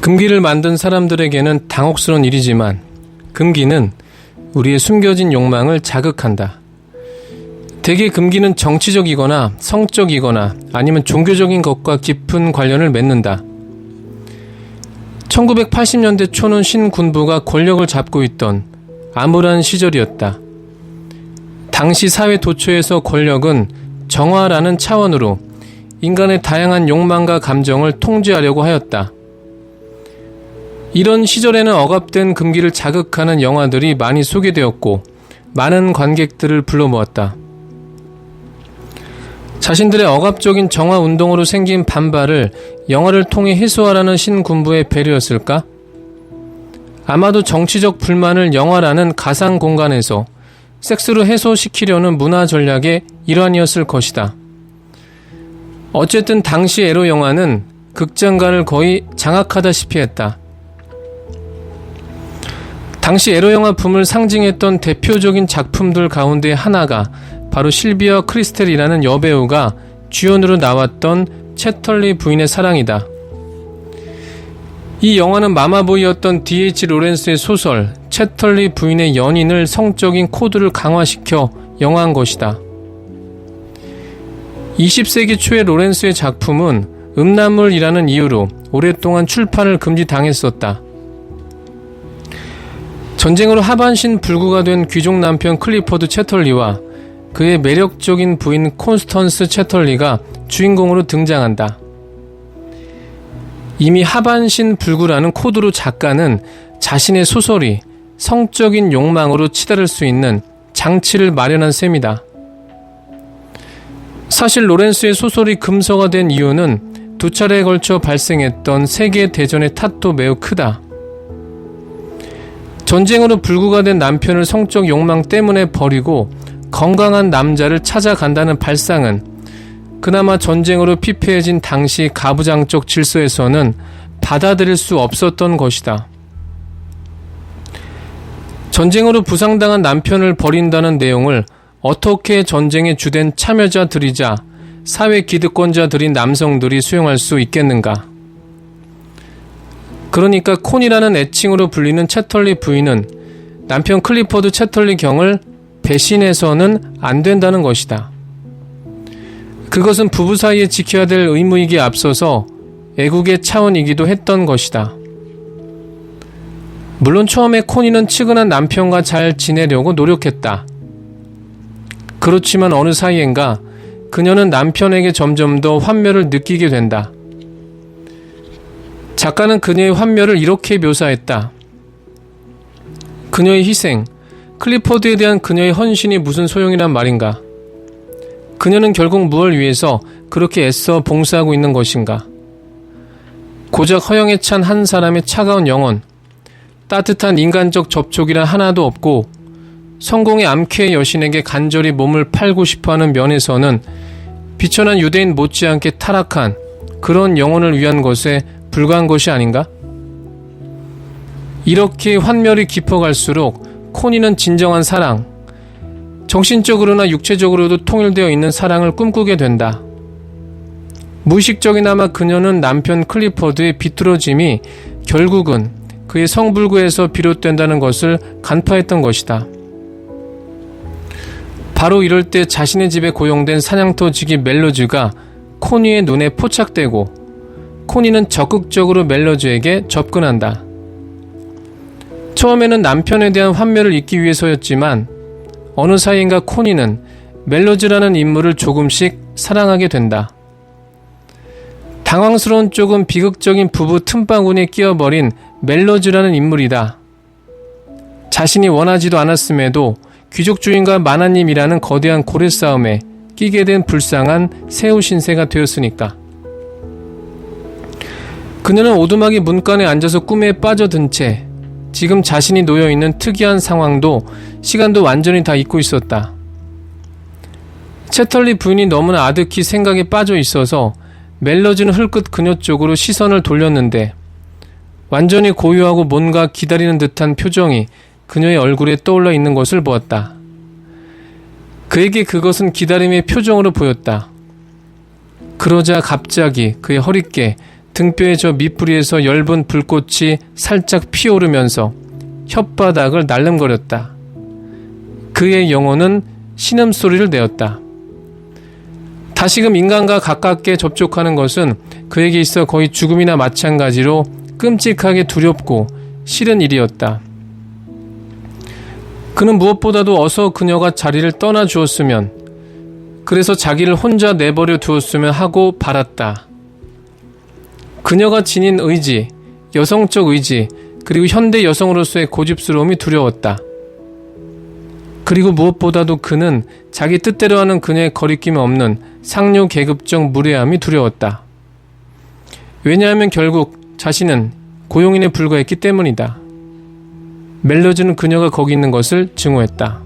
금기를 만든 사람들에게는 당혹스러운 일이지만 금기는 우리의 숨겨진 욕망을 자극한다. 대개 금기는 정치적이거나 성적이거나 아니면 종교적인 것과 깊은 관련을 맺는다. 1980년대 초는 신군부가 권력을 잡고 있던 암울한 시절이었다. 당시 사회 도처에서 권력은 정화라는 차원으로 인간의 다양한 욕망과 감정을 통제하려고 하였다. 이런 시절에는 억압된 금기를 자극하는 영화들이 많이 소개되었고 많은 관객들을 불러 모았다. 자신들의 억압적인 정화운동으로 생긴 반발을 영화를 통해 해소하라는 신군부의 배려였을까? 아마도 정치적 불만을 영화라는 가상 공간에서 섹스로 해소시키려는 문화 전략의 일환이었을 것이다. 어쨌든 당시 에로 영화는 극장가를 거의 장악하다시피 했다. 당시 에로 영화 붐을 상징했던 대표적인 작품들 가운데 하나가 바로 실비아 크리스텔이라는 여배우가 주연으로 나왔던 채털리 부인의 사랑이다. 이 영화는 마마보이였던 D.H. 로렌스의 소설 채털리 부인의 연인을 성적인 코드를 강화시켜 영화한 것이다. 20세기 초의 로렌스의 작품은 음란물이라는 이유로 오랫동안 출판을 금지당했었다. 전쟁으로 하반신 불구가 된 귀족 남편 클리포드 채털리와 그의 매력적인 부인 콘스턴스 채털리가 주인공으로 등장한다. 이미 하반신 불구라는 코드로 작가는 자신의 소설이 성적인 욕망으로 치달을 수 있는 장치를 마련한 셈이다. 사실 로렌스의 소설이 금서가 된 이유는 두 차례에 걸쳐 발생했던 세계대전의 탓도 매우 크다. 전쟁으로 불구가 된 남편을 성적 욕망 때문에 버리고 건강한 남자를 찾아간다는 발상은 그나마 전쟁으로 피폐해진 당시 가부장적 질서에서는 받아들일 수 없었던 것이다. 전쟁으로 부상당한 남편을 버린다는 내용을 어떻게 전쟁의 주된 참여자들이자 사회 기득권자들인 남성들이 수용할 수 있겠는가? 그러니까 콘이라는 애칭으로 불리는 채털리 부인은 남편 클리포드 채털리 경을 배신해서는 안 된다는 것이다. 그것은 부부 사이에 지켜야 될 의무이기에 앞서서 애국의 차원이기도 했던 것이다. 물론 처음에 코니는 측은한 남편과 잘 지내려고 노력했다. 그렇지만 어느 사이엔가 그녀는 남편에게 점점 더 환멸을 느끼게 된다. 작가는 그녀의 환멸을 이렇게 묘사했다. 그녀의 희생, 클리포드에 대한 그녀의 헌신이 무슨 소용이란 말인가? 그녀는 결국 무엇을 위해서 그렇게 애써 봉사하고 있는 것인가? 고작 허영에 찬 한 사람의 차가운 영혼, 따뜻한 인간적 접촉이란 하나도 없고 성공의 암쾌의 여신에게 간절히 몸을 팔고 싶어하는 면에서는 비천한 유대인 못지않게 타락한 그런 영혼을 위한 것에 불과한 것이 아닌가? 이렇게 환멸이 깊어갈수록 코니는 진정한 사랑, 정신적으로나 육체적으로도 통일되어 있는 사랑을 꿈꾸게 된다. 무의식적이나마 그녀는 남편 클리포드의 비뚤어짐이 결국은 그의 성불구에서 비롯된다는 것을 간파했던 것이다. 바로 이럴 때 자신의 집에 고용된 사냥터지기 멜로즈가 코니의 눈에 포착되고 코니는 적극적으로 멜로즈에게 접근한다. 처음에는 남편에 대한 환멸을 잊기 위해서였지만 어느 사이인가 코니는 멜로즈라는 인물을 조금씩 사랑하게 된다. 당황스러운 쪽은 비극적인 부부 틈바구니에 끼어버린 멜로즈라는 인물이다. 자신이 원하지도 않았음에도 귀족주인과 마나님이라는 거대한 고래 싸움에 끼게 된 불쌍한 새우 신세가 되었으니까. 그녀는 오두막이 문간에 앉아서 꿈에 빠져든 채 지금 자신이 놓여있는 특이한 상황도 시간도 완전히 다 잊고 있었다. 채털리 부인이 너무나 아득히 생각에 빠져 있어서 멜로즈는 흘끗 그녀 쪽으로 시선을 돌렸는데 완전히 고요하고 뭔가 기다리는 듯한 표정이 그녀의 얼굴에 떠올라 있는 것을 보았다. 그에게 그것은 기다림의 표정으로 보였다. 그러자 갑자기 그의 허리께 등뼈의 저 밑부리에서 엷은 불꽃이 살짝 피오르면서 혓바닥을 날름거렸다. 그의 영혼은 신음소리를 내었다. 다시금 인간과 가깝게 접촉하는 것은 그에게 있어 거의 죽음이나 마찬가지로 끔찍하게 두렵고 싫은 일이었다. 그는 무엇보다도 어서 그녀가 자리를 떠나 주었으면, 그래서 자기를 혼자 내버려 두었으면 하고 바랐다. 그녀가 지닌 의지, 여성적 의지, 그리고 현대 여성으로서의 고집스러움이 두려웠다. 그리고 무엇보다도 그는 자기 뜻대로 하는 그녀의 거리낌 없는 상류 계급적 무례함이 두려웠다. 왜냐하면 결국 자신은 고용인에 불과했기 때문이다. 멜로즈는 그녀가 거기 있는 것을 증오했다.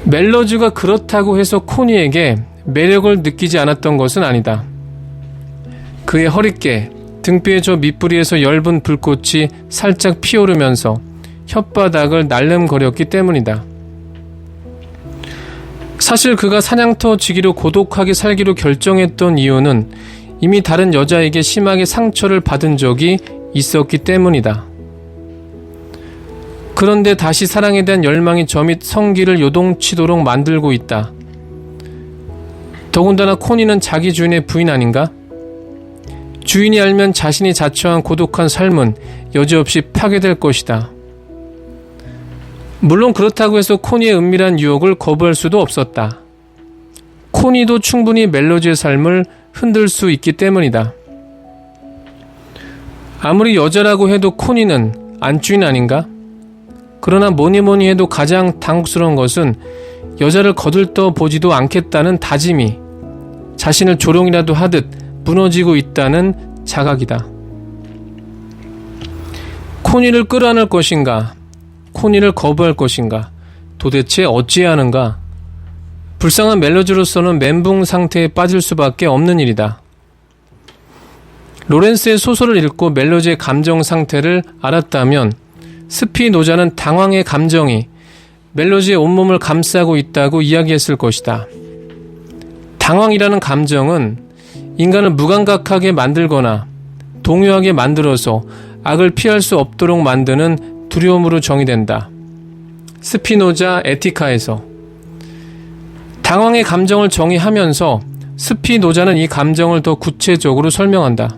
멜로즈가 그렇다고 해서 코니에게 매력을 느끼지 않았던 것은 아니다. 그의 허리깨, 등뼈의 저 밑부리에서 엷은 불꽃이 살짝 피오르면서 혓바닥을 날름거렸기 때문이다. 사실 그가 사냥터지기로 고독하게 살기로 결정했던 이유는 이미 다른 여자에게 심하게 상처를 받은 적이 있었기 때문이다. 그런데 다시 사랑에 대한 열망이 저 밑 성기를 요동치도록 만들고 있다. 더군다나 코니는 자기 주인의 부인 아닌가? 주인이 알면 자신이 자처한 고독한 삶은 여지없이 파괴될 것이다. 물론 그렇다고 해서 코니의 은밀한 유혹을 거부할 수도 없었다. 코니도 충분히 멜로즈의 삶을 흔들 수 있기 때문이다. 아무리 여자라고 해도 코니는 안주인 아닌가? 그러나 뭐니 해도 가장 당혹스러운 것은 여자를 거들떠 보지도 않겠다는 다짐이 자신을 조롱이라도 하듯 무너지고 있다는 자각이다. 코니를 끌어안을 것인가? 코니를 거부할 것인가? 도대체 어찌해야 하는가? 불쌍한 멜로즈로서는 멘붕 상태에 빠질 수밖에 없는 일이다. 로렌스의 소설을 읽고 멜로즈의 감정 상태를 알았다면 스피노자는 당황의 감정이 멜로즈의 온몸을 감싸고 있다고 이야기했을 것이다. 당황이라는 감정은 인간을 무감각하게 만들거나 동요하게 만들어서 악을 피할 수 없도록 만드는 두려움으로 정의된다. 스피노자 에티카에서 당황의 감정을 정의하면서 스피노자는 이 감정을 더 구체적으로 설명한다.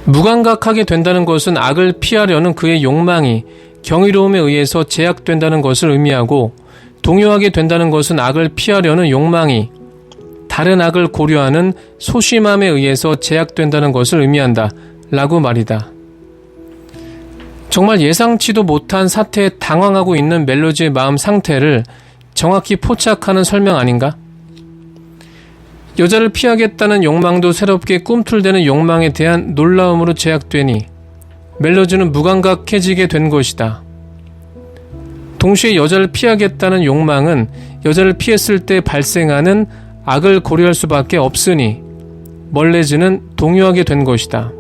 무감각하게 된다는 것은 악을 피하려는 그의 욕망이 경이로움에 의해서 제약된다는 것을 의미하고, 동요하게 된다는 것은 악을 피하려는 욕망이 다른 악을 고려하는 소심함에 의해서 제약된다는 것을 의미한다 라고 말이다. 정말 예상치도 못한 사태에 당황하고 있는 멜로즈의 마음 상태를 정확히 포착하는 설명 아닌가? 여자를 피하겠다는 욕망도 새롭게 꿈틀대는 욕망에 대한 놀라움으로 제약되니 멜로즈는 무감각해지게 된 것이다. 동시에 여자를 피하겠다는 욕망은 여자를 피했을 때 발생하는 악을 고려할 수밖에 없으니 멀레즈는 동요하게 된 것이다.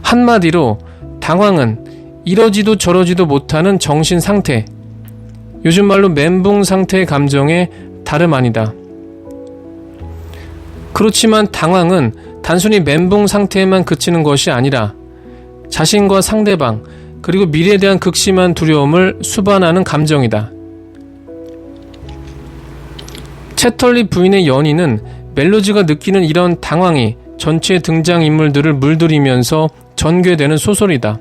한마디로 당황은 이러지도 저러지도 못하는 정신 상태, 요즘 말로 멘붕 상태의 감정의 다름 아니다. 그렇지만 당황은 단순히 멘붕 상태에만 그치는 것이 아니라 자신과 상대방, 그리고 미래에 대한 극심한 두려움을 수반하는 감정이다. 채털리 부인의 연인은 멜로즈가 느끼는 이런 당황이 전체 등장인물들을 물들이면서 전개되는 소설이다.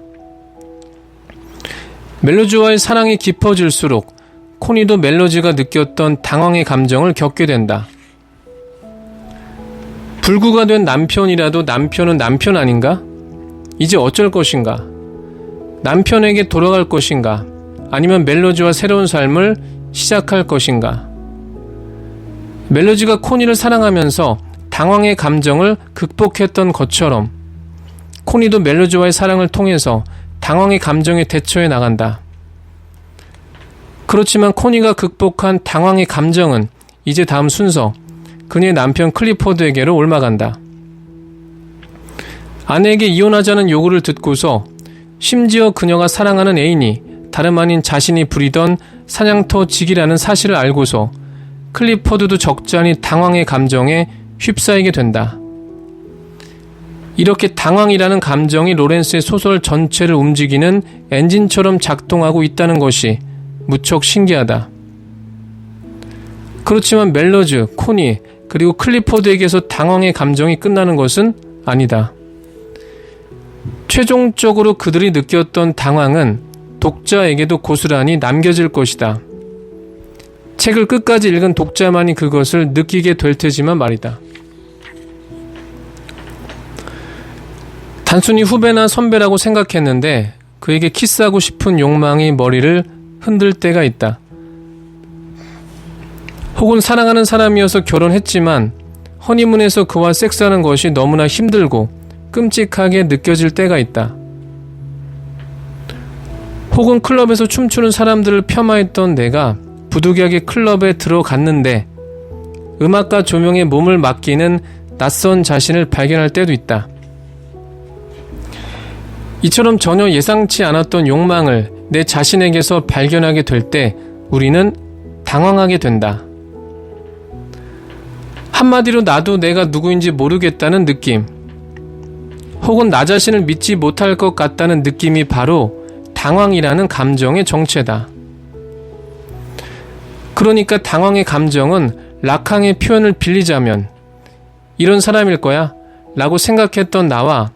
멜로즈와의 사랑이 깊어질수록 코니도 멜로즈가 느꼈던 당황의 감정을 겪게 된다. 불구가 된 남편이라도 남편은 남편 아닌가? 이제 어쩔 것인가? 남편에게 돌아갈 것인가? 아니면 멜로즈와 새로운 삶을 시작할 것인가? 멜로즈가 코니를 사랑하면서 당황의 감정을 극복했던 것처럼 코니도 멜로즈와의 사랑을 통해서 당황의 감정에 대처해 나간다. 그렇지만 코니가 극복한 당황의 감정은 이제 다음 순서, 그녀의 남편 클리포드에게로 옮아간다. 아내에게 이혼하자는 요구를 듣고서 심지어 그녀가 사랑하는 애인이 다름 아닌 자신이 부리던 사냥터 직이라는 사실을 알고서 클리포드도 적잖이 당황의 감정에 휩싸이게 된다. 이렇게 당황이라는 감정이 로렌스의 소설 전체를 움직이는 엔진처럼 작동하고 있다는 것이 무척 신기하다. 그렇지만 멜러즈, 코니, 그리고 클리포드에게서 당황의 감정이 끝나는 것은 아니다. 최종적으로 그들이 느꼈던 당황은 독자에게도 고스란히 남겨질 것이다. 책을 끝까지 읽은 독자만이 그것을 느끼게 될 테지만 말이다. 단순히 후배나 선배라고 생각했는데 그에게 키스하고 싶은 욕망이 머리를 흔들 때가 있다. 혹은 사랑하는 사람이어서 결혼했지만 허니문에서 그와 섹스하는 것이 너무나 힘들고 끔찍하게 느껴질 때가 있다. 혹은 클럽에서 춤추는 사람들을 폄하했던 내가 부득이하게 클럽에 들어갔는데 음악과 조명에 몸을 맡기는 낯선 자신을 발견할 때도 있다. 이처럼 전혀 예상치 않았던 욕망을 내 자신에게서 발견하게 될 때 우리는 당황하게 된다. 한마디로 나도 내가 누구인지 모르겠다는 느낌, 혹은 나 자신을 믿지 못할 것 같다는 느낌이 바로 당황이라는 감정의 정체다. 그러니까 당황의 감정은 락항의 표현을 빌리자면 이런 사람일 거야 라고 생각했던 나와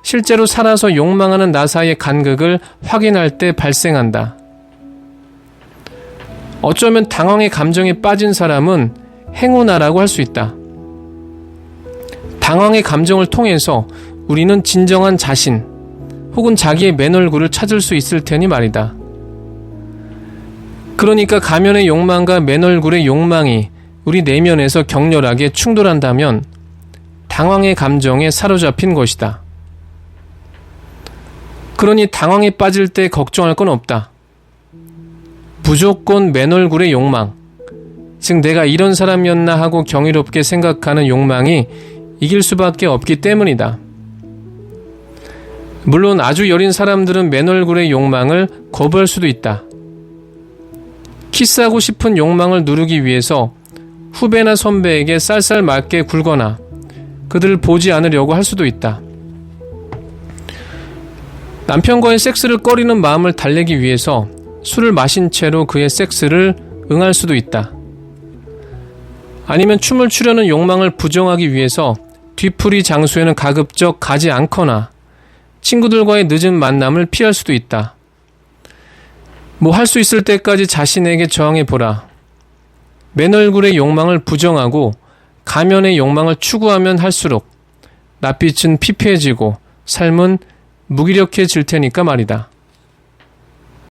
실제로 살아서 욕망하는 나 사이의 간극을 확인할 때 발생한다. 어쩌면 당황의 감정에 빠진 사람은 행운아라고 할 수 있다. 당황의 감정을 통해서 우리는 진정한 자신 혹은 자기의 맨얼굴을 찾을 수 있을 테니 말이다. 그러니까 가면의 욕망과 맨얼굴의 욕망이 우리 내면에서 격렬하게 충돌한다면 당황의 감정에 사로잡힌 것이다. 그러니 당황에 빠질 때 걱정할 건 없다. 무조건 맨얼굴의 욕망, 즉 내가 이런 사람이었나 하고 경이롭게 생각하는 욕망이 이길 수밖에 없기 때문이다. 물론 아주 여린 사람들은 맨얼굴의 욕망을 거부할 수도 있다. 키스하고 싶은 욕망을 누르기 위해서 후배나 선배에게 쌀쌀 맞게 굴거나 그들을 보지 않으려고 할 수도 있다. 남편과의 섹스를 꺼리는 마음을 달래기 위해서 술을 마신 채로 그의 섹스를 응할 수도 있다. 아니면 춤을 추려는 욕망을 부정하기 위해서 뒤풀이 장소에는 가급적 가지 않거나 친구들과의 늦은 만남을 피할 수도 있다. 뭐 할 수 있을 때까지 자신에게 저항해보라. 맨얼굴의 욕망을 부정하고 가면의 욕망을 추구하면 할수록 낯빛은 피폐해지고 삶은 무기력해질 테니까 말이다.